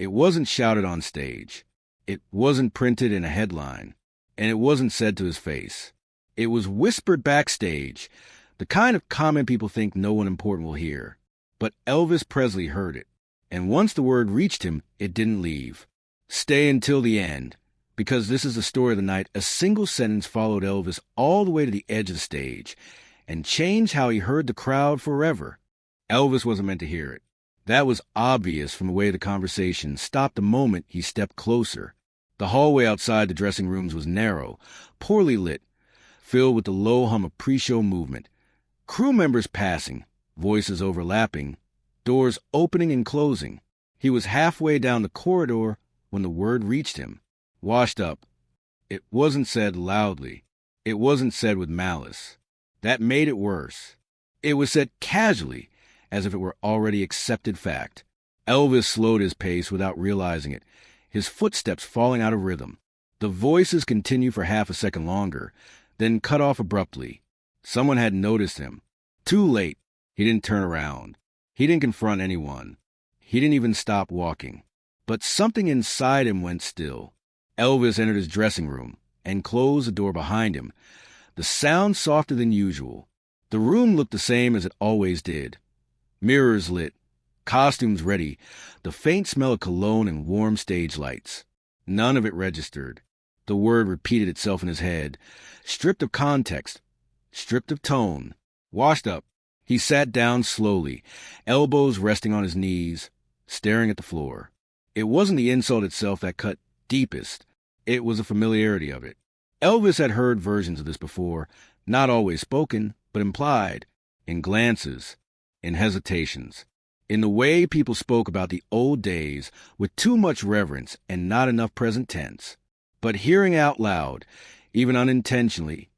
It wasn't shouted on stage. It wasn't printed in a headline. And it wasn't said to his face. It was whispered backstage, the kind of comment people think no one important will hear. But Elvis Presley heard it. And once the word reached him, it didn't leave. Stay until the end. Because this is the story of the night, a single sentence followed Elvis all the way to the edge of the stage and changed how he heard the crowd forever. Elvis wasn't meant to hear it. That was obvious from the way the conversation stopped the moment he stepped closer. The hallway outside the dressing rooms was narrow, poorly lit, filled with the low hum of pre-show movement. Crew members passing, voices overlapping, doors opening and closing. He was halfway down the corridor when the word reached him. Washed up. It wasn't said loudly. It wasn't said with malice. That made it worse. It was said casually, as if it were already accepted fact. Elvis slowed his pace without realizing it, his footsteps falling out of rhythm. The voices continued for half a second longer, then cut off abruptly. Someone had noticed him. Too late. He didn't turn around. He didn't confront anyone. He didn't even stop walking. But something inside him went still. Elvis entered his dressing room and closed the door behind him, the sound softer than usual. The room looked the same as it always did. Mirrors lit, costumes ready, the faint smell of cologne and warm stage lights. None of it registered. The word repeated itself in his head, stripped of context, stripped of tone, washed up. He sat down slowly, elbows resting on his knees, staring at the floor. It wasn't the insult itself that cut deepest. It was the familiarity of it. Elvis had heard versions of this before, not always spoken, but implied, in glances, in hesitations, in the way people spoke about the old days with too much reverence and not enough present tense. But hearing out loud, even unintentionally,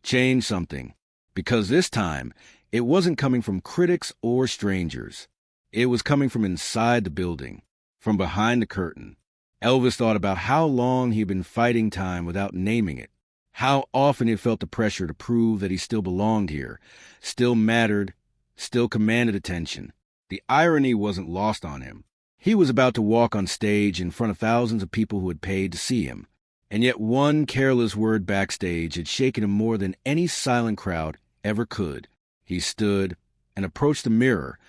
changed something, because this time it wasn't coming from critics or strangers. It was coming from inside the building, from behind the curtain. Elvis thought about how long he'd been fighting time without naming it, how often he felt the pressure to prove that he still belonged here, still mattered, still commanded attention. The irony wasn't lost on him. He was about to walk on stage in front of thousands of people who had paid to see him, and yet one careless word backstage had shaken him more than any silent crowd ever could. He stood and approached the mirror,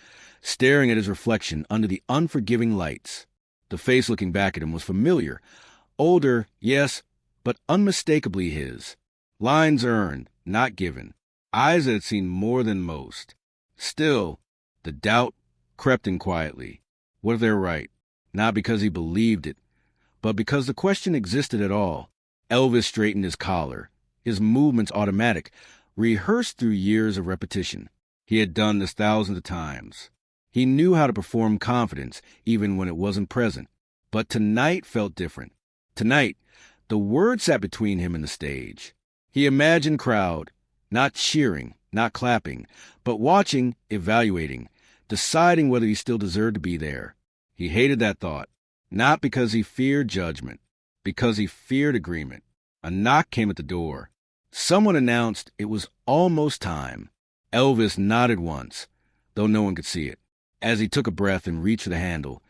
staring at his reflection under the unforgiving lights. The face looking back at him was familiar. Older, yes, but unmistakably his. Lines earned, not given. Eyes that had seen more than most. Still, the doubt crept in quietly. What if they're right? Not because he believed it, but because the question existed at all. Elvis straightened his collar, his movements automatic, rehearsed through years of repetition. He had done this thousands of times. He knew how to perform confidence, even when it wasn't present. But tonight felt different. Tonight, the word sat between him and the stage. He imagined crowd, not cheering, not clapping, but watching, evaluating, deciding whether he still deserved to be there. He hated that thought, not because he feared judgment, because he feared agreement. A knock came at the door. Someone announced it was almost time. Elvis nodded once, though no one could see it. As he took a breath and reached for the handle,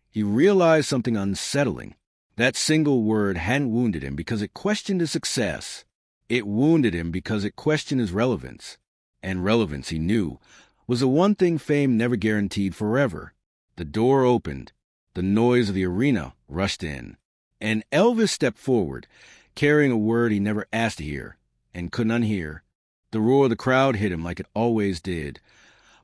he realized something unsettling. That single word hadn't wounded him because it questioned his success. It wounded him because it questioned his relevance. And relevance, he knew, was the one thing fame never guaranteed forever. The door opened. The noise of the arena rushed in. And Elvis stepped forward, carrying a word he never asked to hear and couldn't unhear. The roar of the crowd hit him like it always did.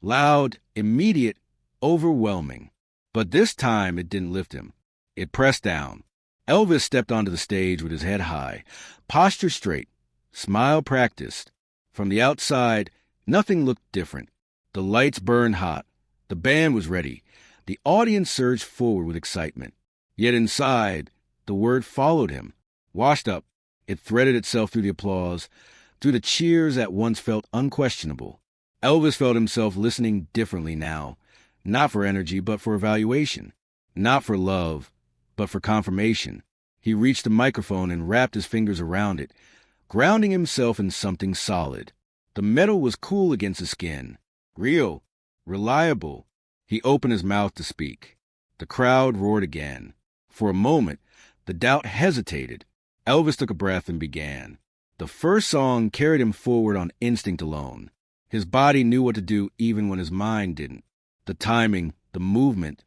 Loud, immediate, overwhelming. But this time it didn't lift him. It pressed down. Elvis stepped onto the stage with his head high, posture straight, smile practiced. From the outside, nothing looked different. The lights burned hot. The band was ready. The audience surged forward with excitement. Yet inside, the word followed him. Washed up, it threaded itself through the applause, through the cheers that once felt unquestionable. Elvis felt himself listening differently now. Not for energy, but for evaluation. Not for love, but for confirmation. He reached the microphone and wrapped his fingers around it, grounding himself in something solid. The metal was cool against his skin. Real. Reliable. He opened his mouth to speak. The crowd roared again. For a moment, the doubt hesitated. Elvis took a breath and began. The first song carried him forward on instinct alone. His body knew what to do even when his mind didn't. The timing, the movement,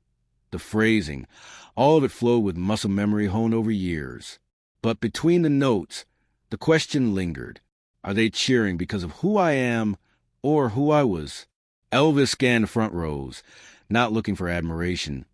the phrasing, all of it flowed with muscle memory honed over years. But between the notes, the question lingered. Are they cheering because of who I am or who I was? Elvis scanned the front rows, not looking for admiration,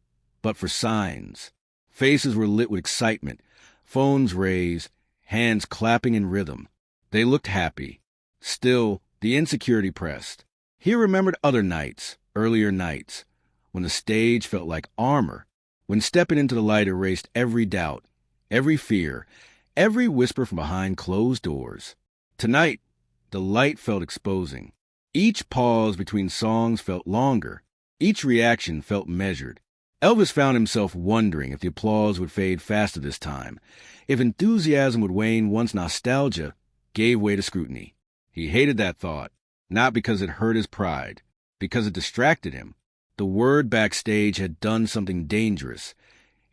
but for signs. Faces were lit with excitement, phones raised, hands clapping in rhythm. They looked happy. Still, the insecurity pressed. He remembered other nights, earlier nights, when the stage felt like armor, when stepping into the light erased every doubt, every fear, every whisper from behind closed doors. Tonight, the light felt exposing. Each pause between songs felt longer. Each reaction felt measured. Elvis found himself wondering if the applause would fade faster this time, if enthusiasm would wane once nostalgia gave way to scrutiny. He hated that thought, not because it hurt his pride, because it distracted him. The word backstage had done something dangerous.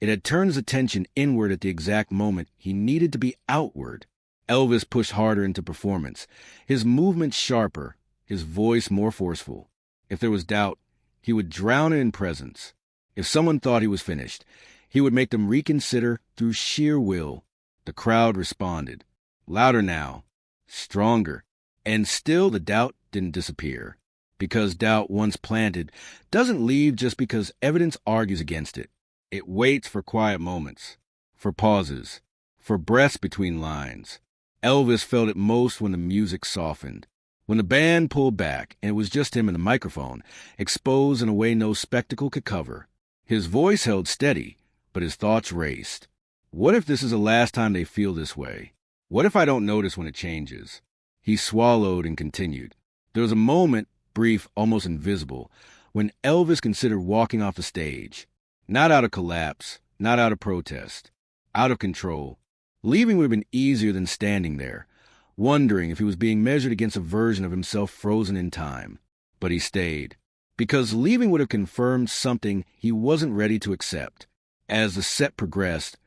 It had turned his attention inward at the exact moment he needed to be outward. Elvis pushed harder into performance, his movements sharper, his voice more forceful. If there was doubt, he would drown it in presence. If someone thought he was finished, he would make them reconsider through sheer will. The crowd responded. Louder now, stronger, and still the doubt didn't disappear. Because doubt once planted doesn't leave just because evidence argues against it. It waits for quiet moments, for pauses, for breaths between lines. Elvis felt it most when the music softened, when the band pulled back and it was just him and the microphone, exposed in a way no spectacle could cover. His voice held steady, but his thoughts raced. What if this is the last time they feel this way? What if I don't notice when it changes? He swallowed and continued. There was a moment, brief, almost invisible, when Elvis considered walking off the stage. Not out of collapse, not out of protest, out of control. Leaving would have been easier than standing there, wondering if he was being measured against a version of himself frozen in time. But he stayed, because leaving would have confirmed something he wasn't ready to accept. As the set progressed,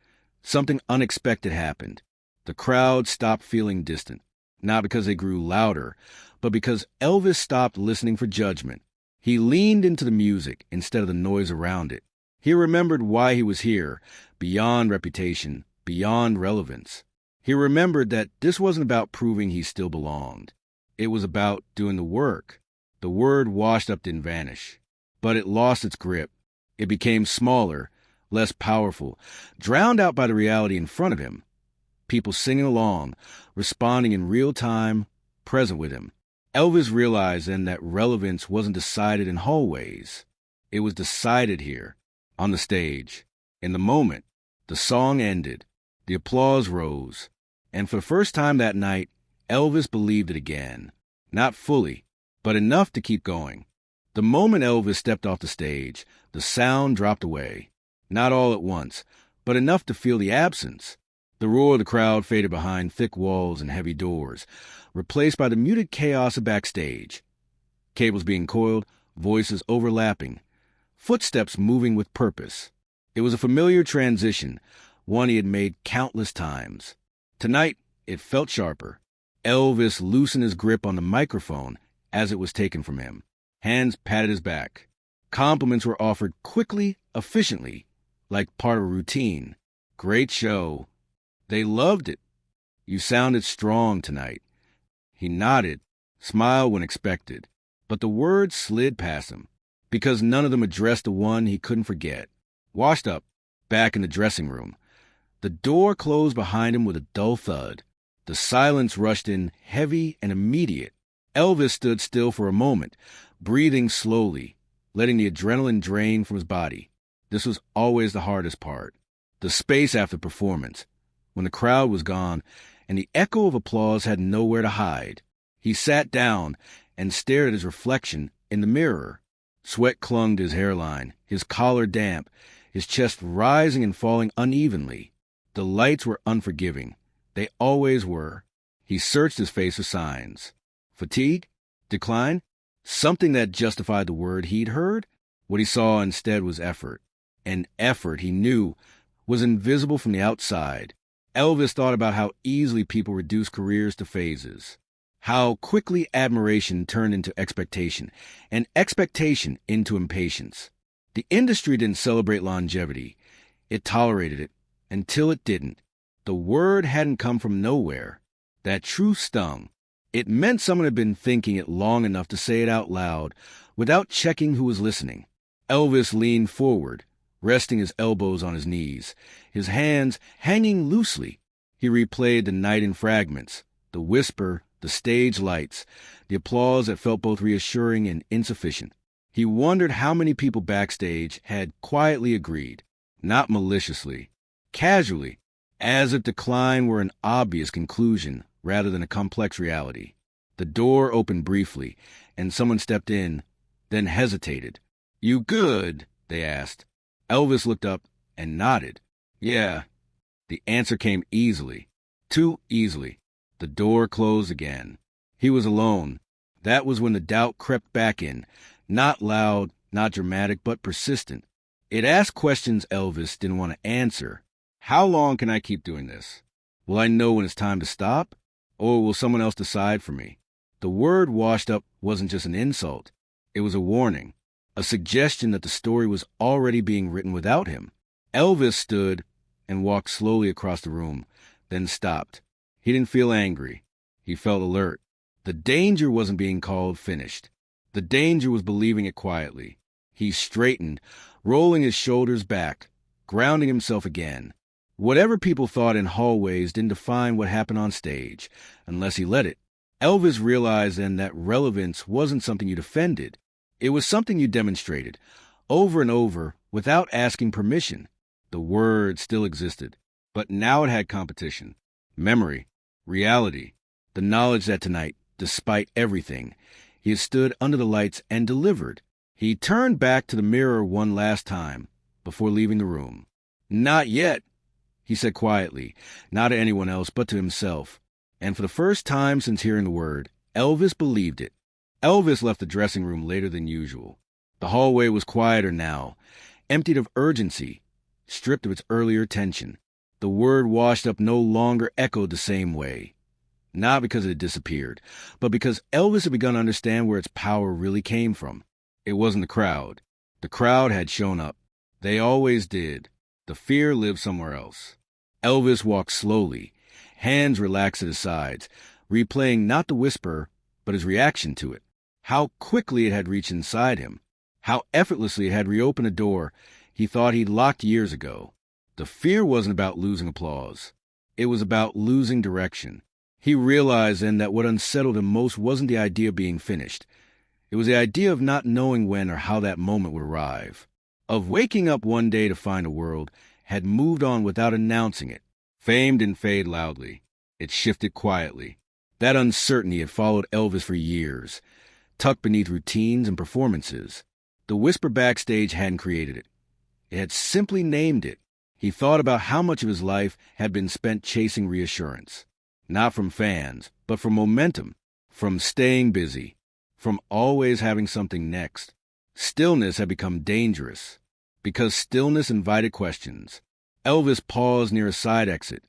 something unexpected happened. The crowd stopped feeling distant, not because they grew louder, but because Elvis stopped listening for judgment. He leaned into the music instead of the noise around it. He remembered why he was here, beyond reputation, beyond relevance. He remembered that this wasn't about proving he still belonged. It was about doing the work. The word washed up didn't vanish, but it lost its grip. It became smaller, less powerful, drowned out by the reality in front of him. People singing along, responding in real time, present with him. Elvis realized then that relevance wasn't decided in hallways. It was decided here, on the stage. In the moment, the song ended. The applause rose. And for the first time that night, Elvis believed it again. Not fully, but enough to keep going. The moment Elvis stepped off the stage, the sound dropped away. Not all at once, but enough to feel the absence. The roar of the crowd faded behind thick walls and heavy doors, replaced by the muted chaos of backstage. Cables being coiled, voices overlapping, footsteps moving with purpose. It was a familiar transition, one he had made countless times. Tonight, it felt sharper. Elvis loosened his grip on the microphone as it was taken from him. Hands patted his back. Compliments were offered quickly, efficiently, like part of a routine. Great show. They loved it. You sounded strong tonight. He nodded, smiled when expected, but the words slid past him, because none of them addressed the one he couldn't forget. Washed up, back in the dressing room. The door closed behind him with a dull thud. The silence rushed in, heavy and immediate. Elvis stood still for a moment, breathing slowly, letting the adrenaline drain from his body. This was always the hardest part. The space after performance, when the crowd was gone and the echo of applause had nowhere to hide. He sat down and stared at his reflection in the mirror. Sweat clung to his hairline, his collar damp, his chest rising and falling unevenly. The lights were unforgiving. They always were. He searched his face for signs. Fatigue? Decline? Something that justified the word he'd heard? What he saw instead was effort. an effort he knew was invisible from the outside. Elvis thought about how easily people reduce careers to phases, how quickly admiration turned into expectation, and expectation into impatience. The industry didn't celebrate longevity. It tolerated it until it didn't. The word hadn't come from nowhere. That truth stung. It meant someone had been thinking it long enough to say it out loud without checking who was listening. Elvis leaned forward, resting his elbows on his knees, his hands hanging loosely. He replayed the night in fragments, the whisper, the stage lights, the applause that felt both reassuring and insufficient. He wondered how many people backstage had quietly agreed, not maliciously, casually, as if decline were an obvious conclusion rather than a complex reality. The door opened briefly, and someone stepped in, then hesitated. "You good?" they asked. Elvis looked up and nodded. "Yeah." The answer came easily, too easily. The door closed again. He was alone. That was when the doubt crept back in, not loud, not dramatic, but persistent. It asked questions Elvis didn't want to answer. How long can I keep doing this? Will I know when it's time to stop? Or will someone else decide for me? The word washed up wasn't just an insult. It was a warning, a suggestion that the story was already being written without him. Elvis stood and walked slowly across the room, then stopped. He didn't feel angry. He felt alert. The danger wasn't being called finished. The danger was believing it quietly. He straightened, rolling his shoulders back, grounding himself again. Whatever people thought in hallways didn't define what happened on stage, unless he let it. Elvis realized then that relevance wasn't something you defended. It was something you demonstrated, over and over, without asking permission. The word still existed, but now it had competition. Memory, reality, the knowledge that tonight, despite everything, he had stood under the lights and delivered. He turned back to the mirror one last time before leaving the room. "Not yet," he said quietly, not to anyone else but to himself. And for the first time since hearing the word, Elvis believed it. Elvis left the dressing room later than usual. The hallway was quieter now, emptied of urgency, stripped of its earlier tension. The word washed up no longer echoed the same way. Not because it had disappeared, but because Elvis had begun to understand where its power really came from. It wasn't the crowd. The crowd had shown up. They always did. The fear lived somewhere else. Elvis walked slowly, hands relaxed at his sides, replaying not the whisper, but his reaction to it. How quickly it had reached inside him. How effortlessly it had reopened a door he thought he'd locked years ago. The fear wasn't about losing applause. It was about losing direction. He realized then that what unsettled him most wasn't the idea of being finished. It was the idea of not knowing when or how that moment would arrive. Of waking up one day to find the world had moved on without announcing it. Fame didn't fade loudly. It shifted quietly. That uncertainty had followed Elvis for years, tucked beneath routines and performances. The whisper backstage hadn't created it. It had simply named it. He thought about how much of his life had been spent chasing reassurance. Not from fans, but from momentum, from staying busy, from always having something next. Stillness had become dangerous, because stillness invited questions. Elvis paused near a side exit,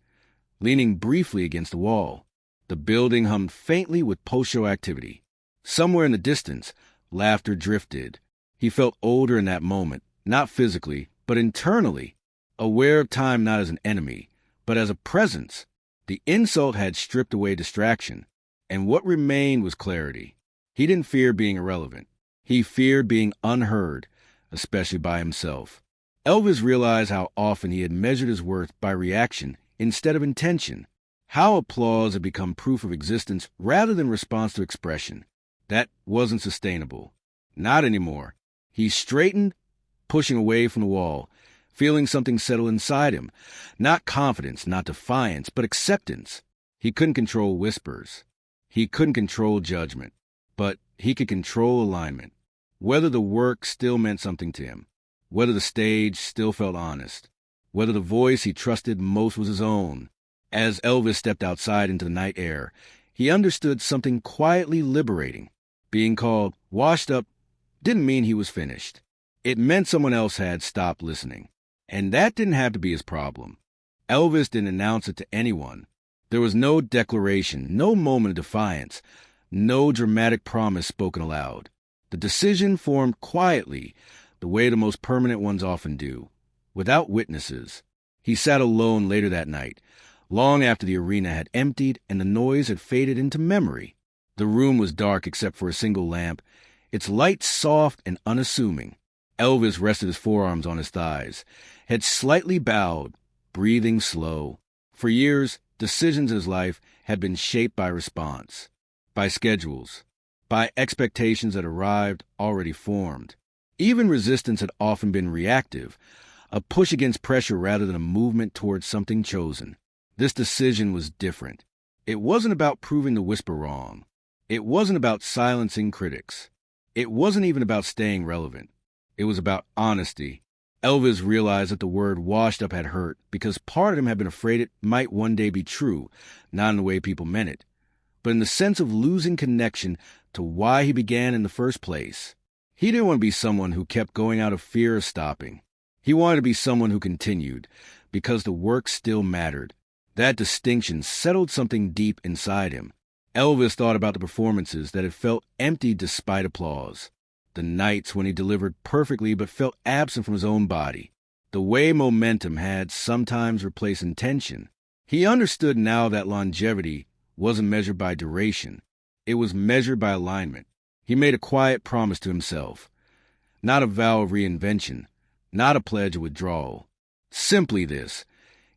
leaning briefly against the wall. The building hummed faintly with post-show activity. Somewhere in the distance, laughter drifted. He felt older in that moment, not physically, but internally, aware of time not as an enemy, but as a presence. The insult had stripped away distraction, and what remained was clarity. He didn't fear being irrelevant. He feared being unheard, especially by himself. Elvis realized how often he had measured his worth by reaction instead of intention, how applause had become proof of existence rather than response to expression. That wasn't sustainable. Not anymore. He straightened, pushing away from the wall, feeling something settle inside him. Not confidence, not defiance, but acceptance. He couldn't control whispers. He couldn't control judgment. But he could control alignment. Whether the work still meant something to him. Whether the stage still felt honest. Whether the voice he trusted most was his own. As Elvis stepped outside into the night air, he understood something quietly liberating. Being called washed up didn't mean he was finished. It meant someone else had stopped listening. And that didn't have to be his problem. Elvis didn't announce it to anyone. There was no declaration, no moment of defiance, no dramatic promise spoken aloud. The decision formed quietly, the way the most permanent ones often do, without witnesses. He sat alone later that night, long after the arena had emptied and the noise had faded into memory. The room was dark except for a single lamp, its light soft and unassuming. Elvis rested his forearms on his thighs, head slightly bowed, breathing slow. For years, decisions in his life had been shaped by response, by schedules, by expectations that arrived already formed. Even resistance had often been reactive, a push against pressure rather than a movement towards something chosen. This decision was different. It wasn't about proving the whisper wrong. It wasn't about silencing critics. It wasn't even about staying relevant. It was about honesty. Elvis realized that the word washed up had hurt because part of him had been afraid it might one day be true, not in the way people meant it, but in the sense of losing connection to why he began in the first place. He didn't want to be someone who kept going out of fear of stopping. He wanted to be someone who continued, because the work still mattered. That distinction settled something deep inside him. Elvis thought about the performances that had felt empty despite applause. The nights when he delivered perfectly but felt absent from his own body. The way momentum had sometimes replaced intention. He understood now that longevity wasn't measured by duration. It was measured by alignment. He made a quiet promise to himself. Not a vow of reinvention. Not a pledge of withdrawal. Simply this.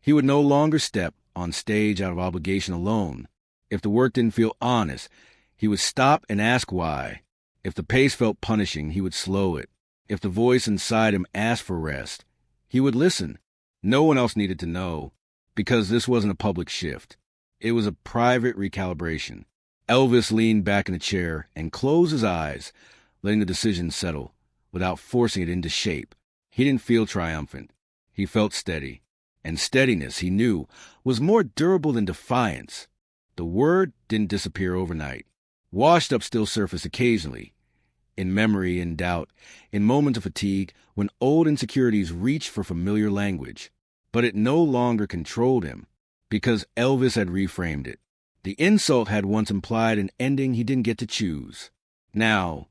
He would no longer step on stage out of obligation alone. If the work didn't feel honest, he would stop and ask why. If the pace felt punishing, he would slow it. If the voice inside him asked for rest, he would listen. No one else needed to know, because this wasn't a public shift. It was a private recalibration. Elvis leaned back in a chair and closed his eyes, letting the decision settle, without forcing it into shape. He didn't feel triumphant. He felt steady. And steadiness, he knew, was more durable than defiance. The word didn't disappear overnight. Washed up still surfaced occasionally, in memory, in doubt, in moments of fatigue, when old insecurities reached for familiar language. But it no longer controlled him, because Elvis had reframed it. The insult had once implied an ending he didn't get to choose. Now,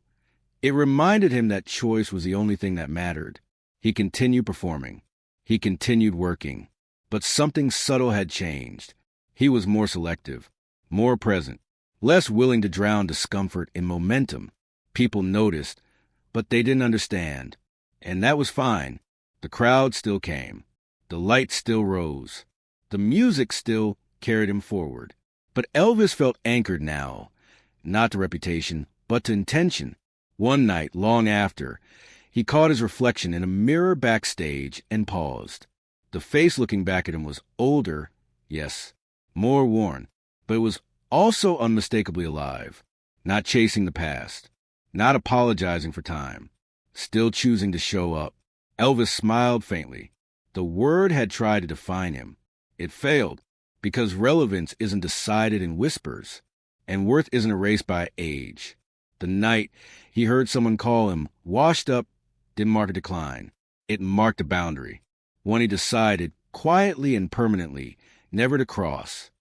it reminded him that choice was the only thing that mattered. He continued performing. He continued working. But something subtle had changed. He was more selective, more present, less willing to drown discomfort in momentum. People noticed, but they didn't understand. And that was fine. The crowd still came. The lights still rose. The music still carried him forward. But Elvis felt anchored now, not to reputation, but to intention. One night, long after, he caught his reflection in a mirror backstage and paused. The face looking back at him was older, yes, more worn, but it was also unmistakably alive, not chasing the past, not apologizing for time, still choosing to show up. Elvis smiled faintly. The word had tried to define him. It failed, because relevance isn't decided in whispers, and worth isn't erased by age. The night he heard someone call him washed up didn't mark a decline. It marked a boundary, one he decided, quietly and permanently, never to cross.